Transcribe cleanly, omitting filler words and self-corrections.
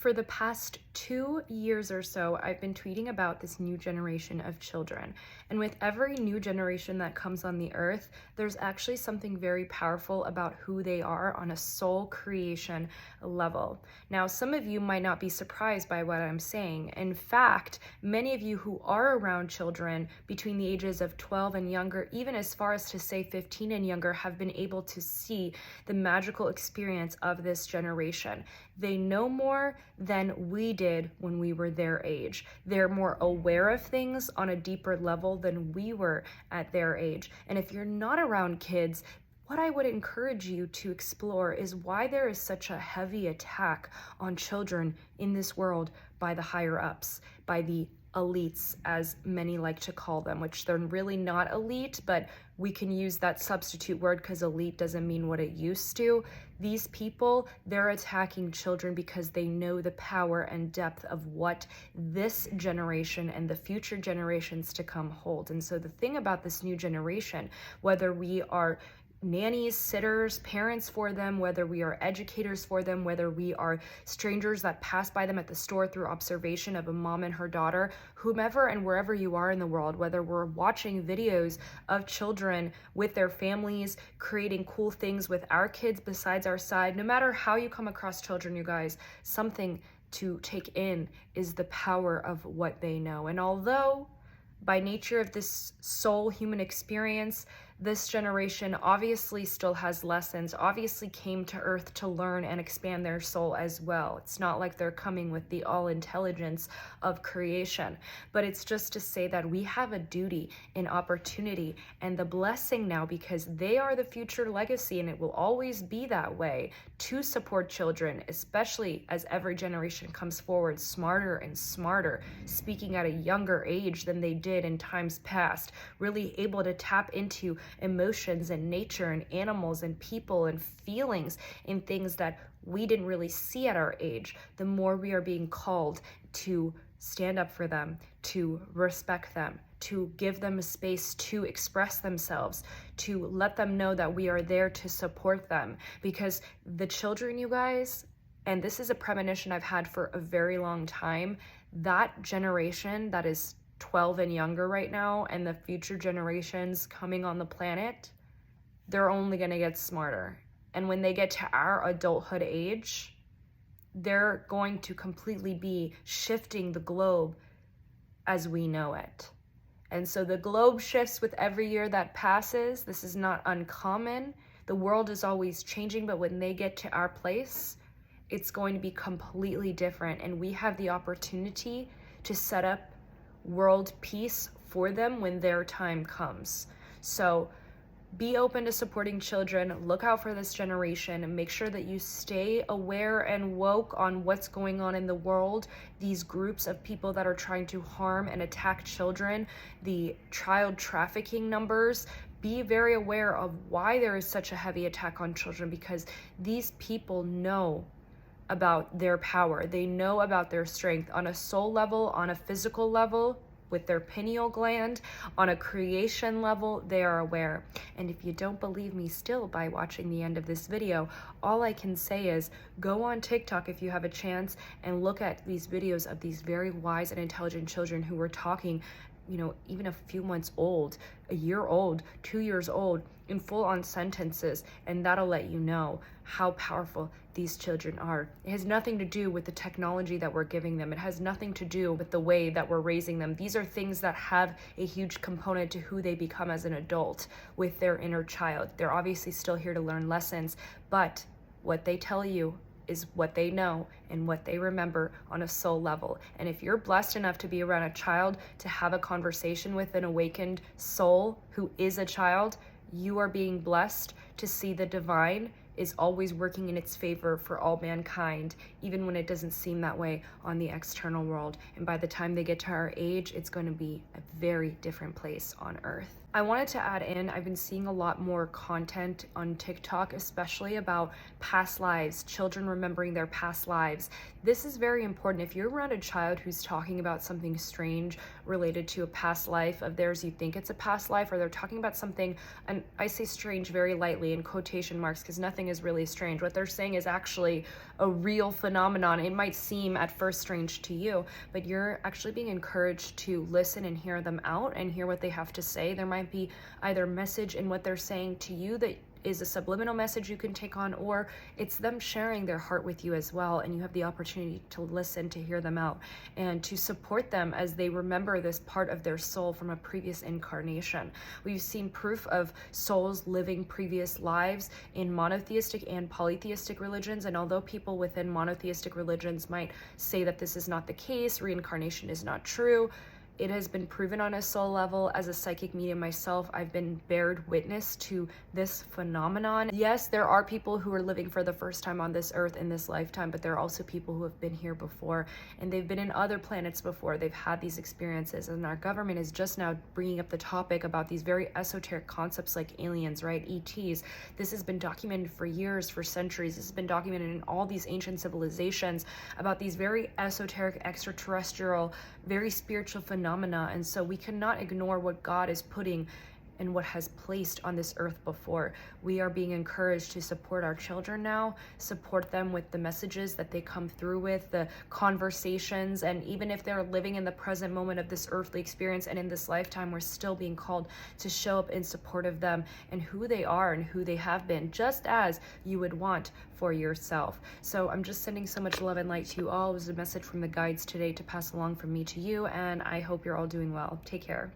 For the past 2 years or so, I've been tweeting about this new generation of children. And with every new generation that comes on the earth, there's actually something very powerful about who they are on a soul creation level. Now, some of you might not be surprised by what I'm saying. In fact, many of you who are around children between the ages of 12 and younger, even as far as to say 15 and younger, have been able to see the magical experience of this generation. They know more than we did when we were their age. They're more aware of things on a deeper level than we were at their age. And if you're not around kids, what I would encourage you to explore is why there is such a heavy attack on children in this world by the higher ups, by the elites, as many like to call them, which they're really not elite, but we can use that substitute word because elite doesn't mean what it used to. These people, they're attacking children because they know the power and depth of what this generation and the future generations to come hold. And so the thing about this new generation, whether we are nannies, sitters, parents for them, whether we are educators for them, whether we are strangers that pass by them at the store through observation of a mom and her daughter, whomever and wherever you are in the world, whether we're watching videos of children with their families, creating cool things with our kids besides our side, no matter how you come across children, you guys, something to take in is the power of what they know. And although by nature of this soul human experience, this generation obviously still has lessons, obviously came to earth to learn and expand their soul as well. It's not like they're coming with the all intelligence of creation, but it's just to say that we have a duty and opportunity and the blessing now, because they are the future legacy and it will always be that way, to support children, especially as every generation comes forward smarter and smarter, speaking at a younger age than they did in times past, really able to tap into emotions and nature and animals and people and feelings in things that we didn't really see at our age. The more we are being called to stand up for them, to respect them, to give them a space to express themselves, to let them know that we are there to support them. Because the children, you guys, and this is a premonition I've had for a very long time, that generation that is 12 and younger right now, and the future generations coming on the planet, they're only going to get smarter. And when they get to our adulthood age, they're going to completely be shifting the globe as we know it. And so the globe shifts with every year that passes. This is not uncommon. The world is always changing, but when they get to our place, it's going to be completely different. And we have the opportunity to set up world peace for them when their time comes. So be open to supporting children, look out for this generation, and make sure that you stay aware and woke on what's going on in the world. These groups of people that are trying to harm and attack children, the child trafficking numbers, be very aware of why there is such a heavy attack on children, because these people know about their power. They know about their strength on a soul level, on a physical level, with their pineal gland, on a creation level, they are aware. And if you don't believe me still by watching the end of this video, all I can say is go on TikTok if you have a chance and look at these videos of these very wise and intelligent children who were talking, you know, even a few months old, a year old, 2 years old, in full-on sentences, and that'll let you know how powerful these children are. It has nothing to do with the technology that we're giving them. It has nothing to do with the way that we're raising them. These are things that have a huge component to who they become as an adult with their inner child. They're obviously still here to learn lessons, but what they tell you is what they know and what they remember on a soul level. And if you're blessed enough to be around a child, to have a conversation with an awakened soul who is a child, you are being blessed to see the divine is always working in its favor for all mankind, even when it doesn't seem that way on the external world. And by the time they get to our age, it's going to be a very different place on earth. I wanted to add in, I've been seeing a lot more content on TikTok, especially about past lives, children remembering their past lives. This is very important. If you're around a child who's talking about something strange related to a past life of theirs, you think it's a past life, or they're talking about something, and I say strange very lightly in quotation marks because nothing is really strange. What they're saying is actually a real phenomenon. It might seem at first strange to you, but you're actually being encouraged to listen and hear them out and hear what they have to say. There might be either message in what they're saying to you that is a subliminal message you can take on, or it's them sharing their heart with you as well, and you have the opportunity to listen, to hear them out, and to support them as they remember this part of their soul from a previous incarnation. We've seen proof of souls living previous lives in monotheistic and polytheistic religions, and although people within monotheistic religions might say that this is not the case, reincarnation is not true, it has been proven on a soul level. As a psychic medium myself, I've been bared witness to this phenomenon. Yes, there are people who are living for the first time on this earth in this lifetime, but there are also people who have been here before, and they've been in other planets before. They've had these experiences, and our government is just now bringing up the topic about these very esoteric concepts like aliens, right? ETs. This has been documented for years, for centuries. This has been documented in all these ancient civilizations about these very esoteric, extraterrestrial, very spiritual phenomena. And so we cannot ignore what God is putting and what has placed on this earth before. We are being encouraged to support our children now, support them with the messages that they come through with, the conversations, and even if they're living in the present moment of this earthly experience and in this lifetime, we're still being called to show up in support of them and who they are and who they have been, just as you would want for yourself. So I'm just sending so much love and light to you all. It was a message from the guides today to pass along from me to you, and I hope you're all doing well. Take care.